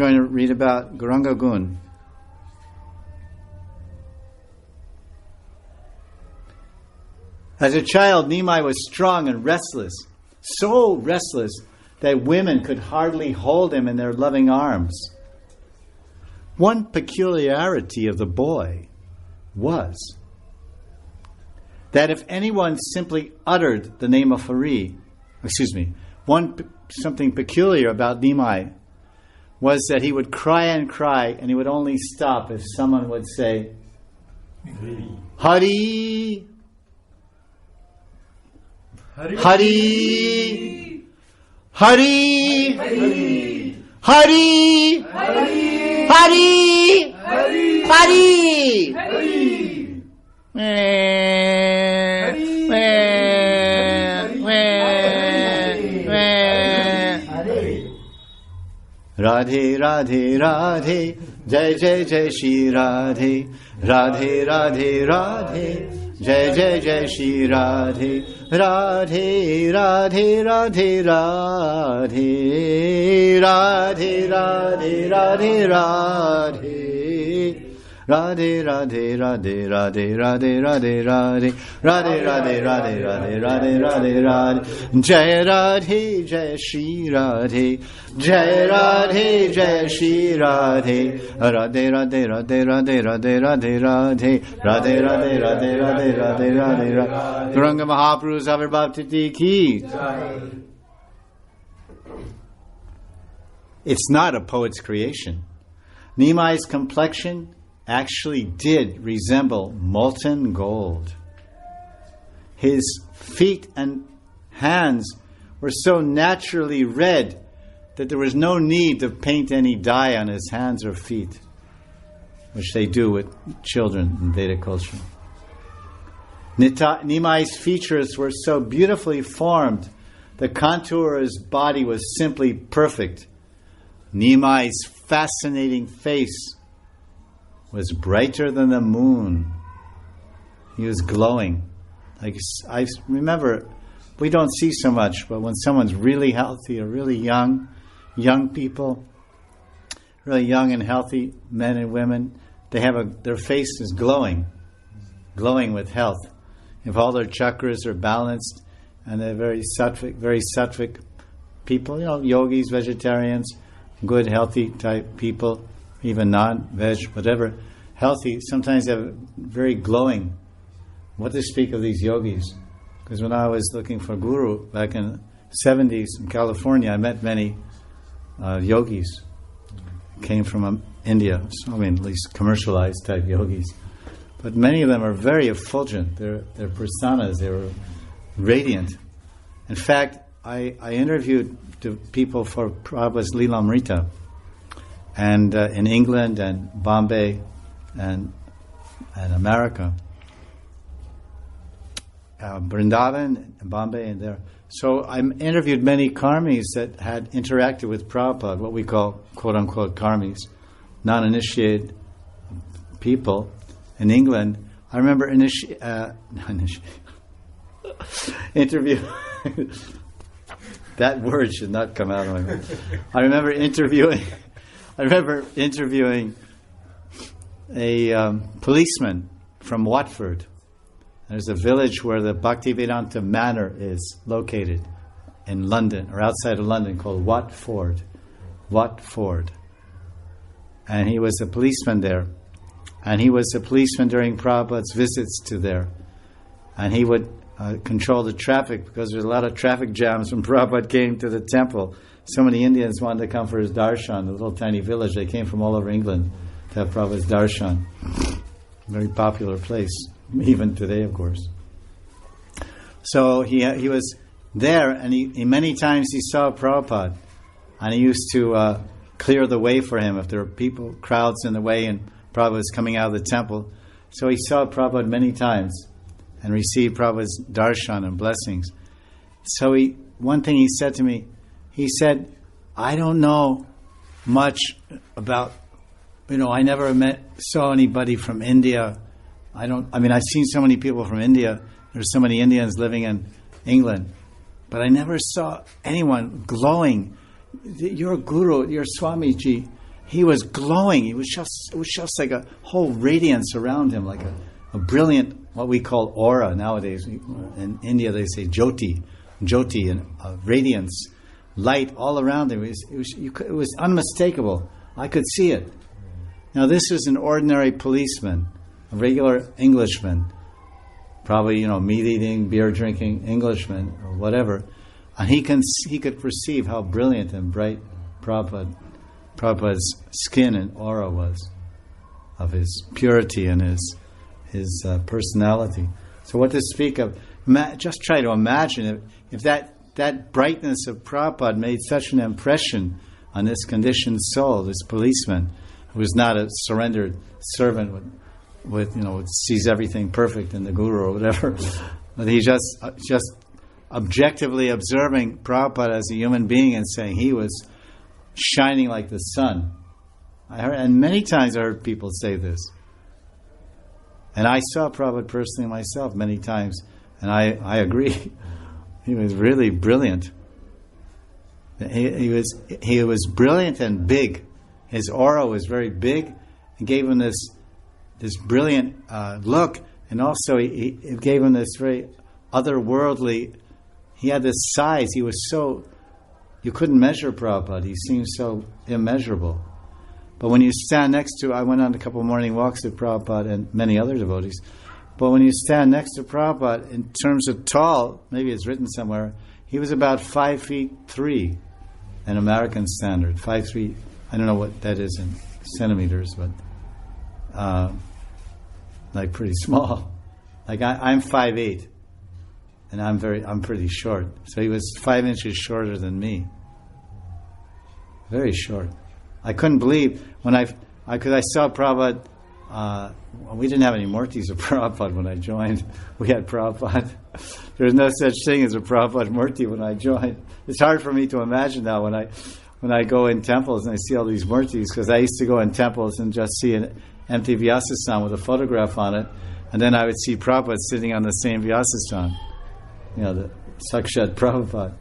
We're going to read about Gauranga Gun. As a child, Nimai was strong and restless, so restless that women could hardly hold him in their loving arms. One peculiarity of the boy was that if anyone simply uttered the name of Hari, something peculiar about Nimai was that he would cry and cry, and he would only stop if someone would say, Hari, Hari, Hari, Hari, Hari, Hari, Hari, Radhe, Radhe, Radhe, Jai Jai Jai Shri Radhe, Radhe, Radhe, Radhe, Jai Jai Jai Shri Radhe, Radhe, Radhe, Radhe, Radhe, Radhe, Radhe, Radhe, Radhe. Radhe, Radhe, Radhe, Radhe, Radhe, Radhe, Radhe, Radhe, Radhe, Radhe, Radhe, Radhe, Radhe, Radhe, Jai Radhe, Jai Shri Radhe, Jai Radhe, Jai Shri Radhe, Radhe, Radhe, Radhe, Radhe, Radhe, Radhe, Radhe, Radhe, Radhe, Radhe, Radhe, Radhe, Radhe, Radhe, Gauranga Mahaprabhu's Avirbhavtiti ki. It's not a poet's creation. Nimai's complexion actually did resemble molten gold. His feet and hands were so naturally red that there was no need to paint any dye on his hands or feet, which they do with children in Vedic culture. Nimai's features were so beautifully formed, the contour of his body was simply perfect. Nimai's fascinating face was brighter than the moon. He was glowing. Like I remember, we don't see so much, but when someone's really healthy or really young people, really young and healthy men and women, they have their face is glowing with health. If all their chakras are balanced and they're very sattvic people, yogis, vegetarians, good healthy type people, even non-veg, whatever, healthy, sometimes they have very glowing. What to speak of these yogis? Because when I was looking for guru back in the 70s in California, I met many yogis. Came from India, so, at least commercialized type yogis. But many of them are very effulgent. Their personas, they were radiant. In fact, I interviewed the people for Prabhupada's Lilamrita, and in England and Bombay and America, Vrindavan and Bombay and there. So I interviewed many karmis that had interacted with Prabhupada, what we call quote-unquote karmis, non-initiated people in England. I remember interview. That word should not come out of my mouth. I remember interviewing a policeman from Watford. There's a village where the Bhaktivedanta Manor is located in London, or outside of London, called Watford. And he was a policeman there. And he was a policeman during Prabhupada's visits to there. And he would control the traffic, because there's a lot of traffic jams when Prabhupada came to the temple. So many Indians wanted to come for his darshan, the little tiny village. They came from all over England to have Prabhupada's darshan. Very popular place, even today, of course. So he was there, and he many times he saw Prabhupada, and he used to clear the way for him if there were crowds in the way, and Prabhupada was coming out of the temple. So he saw Prabhupada many times and received Prabhupada's darshan and blessings. So one thing he said to me, he said, I don't know much about, I never saw anybody from India. I've seen so many people from India. There's so many Indians living in England. But I never saw anyone glowing. Your guru, your Swamiji, he was glowing. It was just like a whole radiance around him, like a brilliant, what we call aura nowadays. In India they say jyoti, and radiance, light all around him. It was unmistakable. I could see it. Now this is an ordinary policeman, a regular Englishman, probably meat eating, beer drinking Englishman or whatever, and he could perceive how brilliant and bright Prabhupada's skin and aura was, of his purity and his personality. So what to speak of? Just try to imagine if that brightness of Prabhupada made such an impression on this conditioned soul, this policeman, who was not a surrendered servant with sees everything perfect in the guru or whatever, but he just objectively observing Prabhupada as a human being and saying he was shining like the sun. And many times I heard people say this. And I saw Prabhupada personally myself many times, and I agree. He was really brilliant. He was brilliant and big. His aura was very big and gave him this brilliant look, and also it gave him this very otherworldly. He had this size. He was so, you couldn't measure Prabhupada. He seemed so immeasurable. But when you stand next to, I went on a couple of morning walks with Prabhupada and many other devotees. But when you stand next to Prabhupada, in terms of tall, maybe it's written somewhere, he was about 5'3", an American standard. 5'3". I don't know what that is in centimeters, but like pretty small. Like I'm 5'8", and I'm pretty short. So he was 5 inches shorter than me. Very short. I couldn't believe because I saw Prabhupada. We didn't have any murtis of Prabhupada when I joined. We had Prabhupada. There was no such thing as a Prabhupada murti when I joined. It's hard for me to imagine now when I go in temples and I see all these murtis, because I used to go in temples and just see an empty Vyasasthana with a photograph on it, and then I would see Prabhupada sitting on the same Vyasasthana. The Sakshat Prabhupada.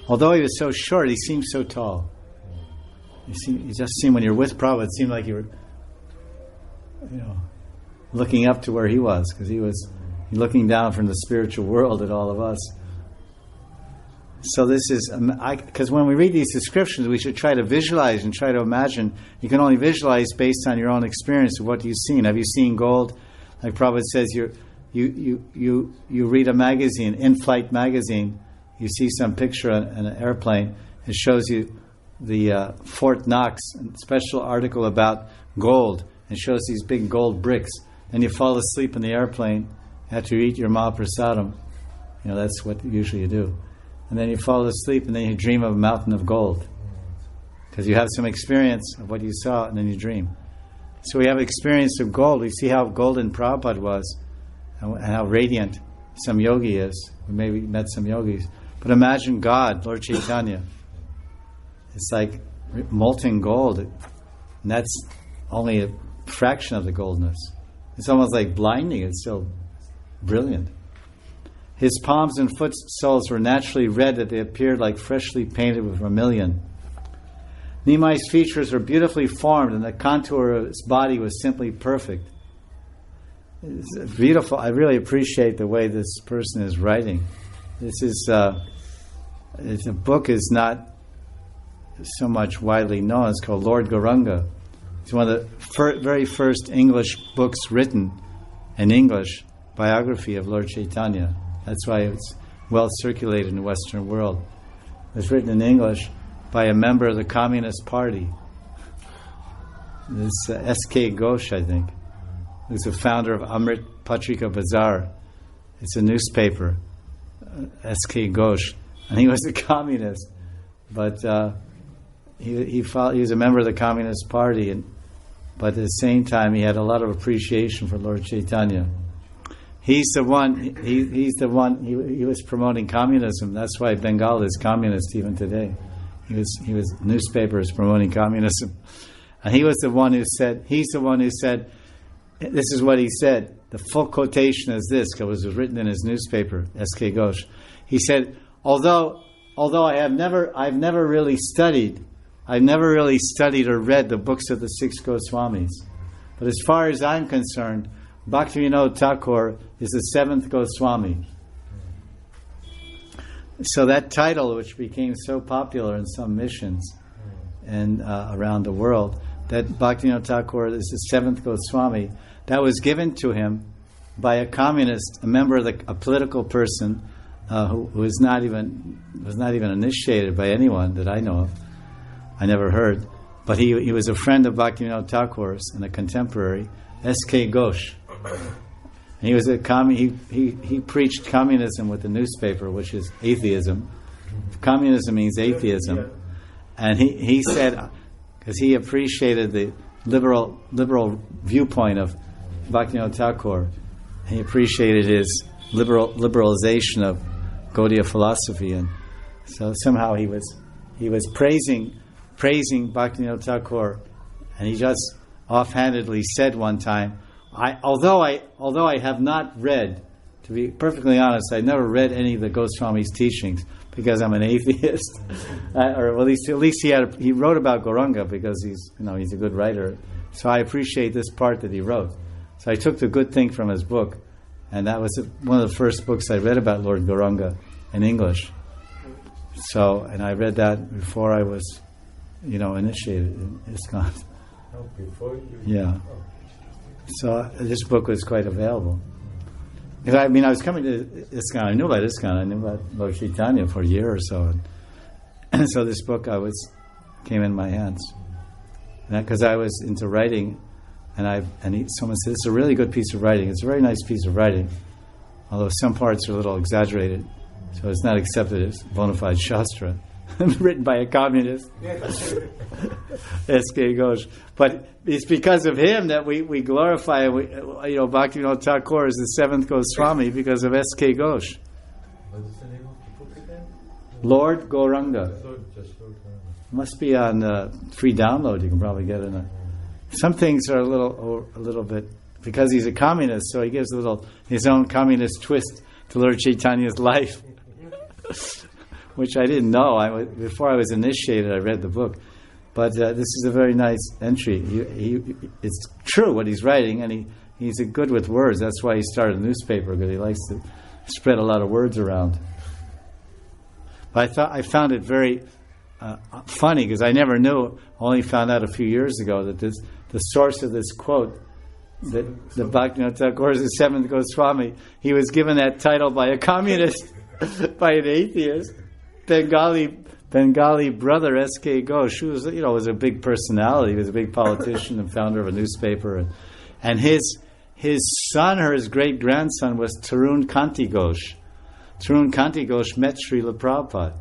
Although he was so short, he seemed so tall. You just seemed, when you're with Prabhupada, it seemed like you were, looking up to where he was, because he was looking down from the spiritual world at all of us. So this is, because when we read these descriptions, we should try to visualize and try to imagine. You can only visualize based on your own experience of what you've seen. Have you seen gold? Like Prabhupada says, you read a magazine, in-flight magazine, you see some picture on an airplane, it shows you the Fort Knox, a special article about gold, and shows these big gold bricks. Then you fall asleep in the airplane after you eat your Mahaprasadam. That's what usually you do. And then you fall asleep, and then you dream of a mountain of gold, because you have some experience of what you saw, and then you dream. So we have experience of gold. We see how golden Prabhupada was, and how radiant some yogi is. We maybe met some yogis. But imagine God, Lord Chaitanya. It's like molten gold, and that's only a fraction of the goldness. It's almost like blinding. It's so brilliant. His palms and foot soles were naturally red, that they appeared like freshly painted with vermilion. Nimai's features were beautifully formed, and the contour of his body was simply perfect. It's beautiful. I really appreciate the way this person is writing. This is the book is not so much widely known. It's called Lord Gauranga. It's one of the very first English books written in English, biography of Lord Chaitanya. That's why it's well circulated in the Western world. It was written in English by a member of the Communist Party. This S.K. Ghosh, I think, who's the founder of Amrit Patrika Bazaar. It's a newspaper, S.K. Ghosh, and he was a communist, but he was a member of the Communist Party, but at the same time he had a lot of appreciation for Lord Chaitanya. He's the one. He was promoting communism. That's why Bengal is communist even today. He was newspapers promoting communism, and he was the one who said. He's the one who said. This is what he said. The full quotation is this, because it was written in his newspaper, S.K. Ghosh. He said, although I've never really studied I've never really studied or read the books of the six Goswamis. But as far as I'm concerned, Bhaktivinoda Thakur is the seventh Goswami. So that title, which became so popular in some missions and around the world, that Bhaktivinoda Thakur is the seventh Goswami, that was given to him by a communist, a member of a political person who was not even initiated by anyone that I know of. I never heard, but he was a friend of Bhaktivinoda Thakur's and a contemporary, S.K. Ghosh. And he was he preached communism with the newspaper, which is atheism. Communism means atheism, and he said, because he appreciated the liberal viewpoint of Bhaktivinoda Thakur, he appreciated his liberalization of Gaudiya philosophy, and so somehow he was praising Bhaktivinoda Thakur, and he just offhandedly said one time, although I have not read, to be perfectly honest, I never read any of the Goswami's teachings because I'm an atheist, or at least he wrote about Gauranga because he's a good writer. So I appreciate this part that he wrote. So I took the good thing from his book, and that was one of the first books I read about Lord Gauranga in English. So, and I read that before I was, initiated in ISKCON. Oh, before you? Yeah. So this book was quite available. I was coming to ISKCON. I knew about ISKCON. I knew about Lord Chaitanya for a year or so, and so this book came in my hands. Because I was into writing, someone said, "It's a really good piece of writing. It's a very nice piece of writing, although some parts are a little exaggerated, so it's not accepted as bona fide shastra." Written by a communist, S.K. Ghosh. But it's because of him that we glorify, Bhaktivinoda Thakur is the seventh Goswami because of S.K. Ghosh. What is the name of the book again? Lord Gauranga. Just Lord Gauranga. Must be on free download. You can probably get it. Some things are a little bit, because he's a communist, so he gives his own communist twist to Lord Chaitanya's life. Which I didn't know. Before I was initiated, I read the book. But this is a very nice entry. It's true what he's writing, and he's good with words. That's why he started a newspaper, because he likes to spread a lot of words around. But I found it very funny, because I never knew, only found out a few years ago, that the source of this quote, that the Bhaktivinoda Thakur is the seventh Goswami, he was given that title by a communist, by an atheist. Bengali brother S.K. Ghosh, who was a big personality. He was a big politician and founder of a newspaper, and his son or his great grandson was Tarun Kanti Ghosh. Tarun Kanti Ghosh met Srila Prabhupada,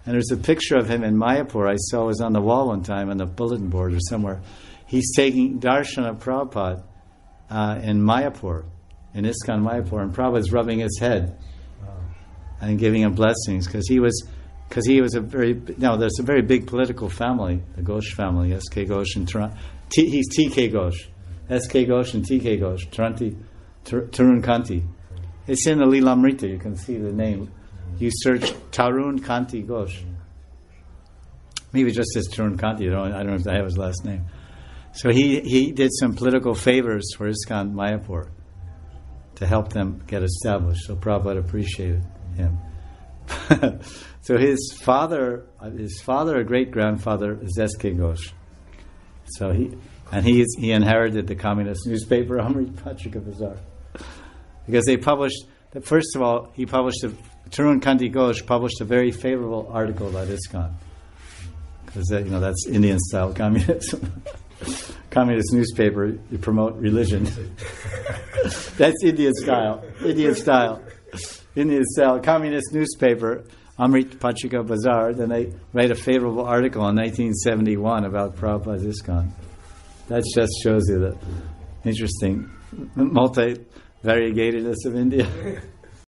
and there's a picture of him in Mayapur. I saw it was on the wall one time on the bulletin board or somewhere. He's taking darshan of Prabhupada in Mayapur, in ISKCON Mayapur, and Prabhupada's rubbing his head and giving him blessings because he was there's a very big political family, the Ghosh family, S.K. Ghosh and he's T.K. Ghosh, S.K. Ghosh and T.K. Ghosh, Tarun Kanti. It's in the Lilamrita, you can see the name. You search Tarun Kanti Ghosh. Maybe it just says Tarun Kanti, I don't know if I have his last name. So he did some political favors for ISKCON Mayapur to help them get established. So Prabhupada appreciated him. So his father, or great grandfather, is S.K. Ghosh. So he inherited the communist newspaper Amrit Patrika Bazaar, because they published. First of all, Tarun Kanti Ghosh published a very favorable article about ISKCON, because that's Indian style communism. Communist newspaper, you promote religion. That's Indian style. Communist newspaper, Amrit Patrika Bazaar. Then they write a favorable article in 1971 about Prabhupada's ISKCON. That just shows you the interesting multi-variegatedness of India.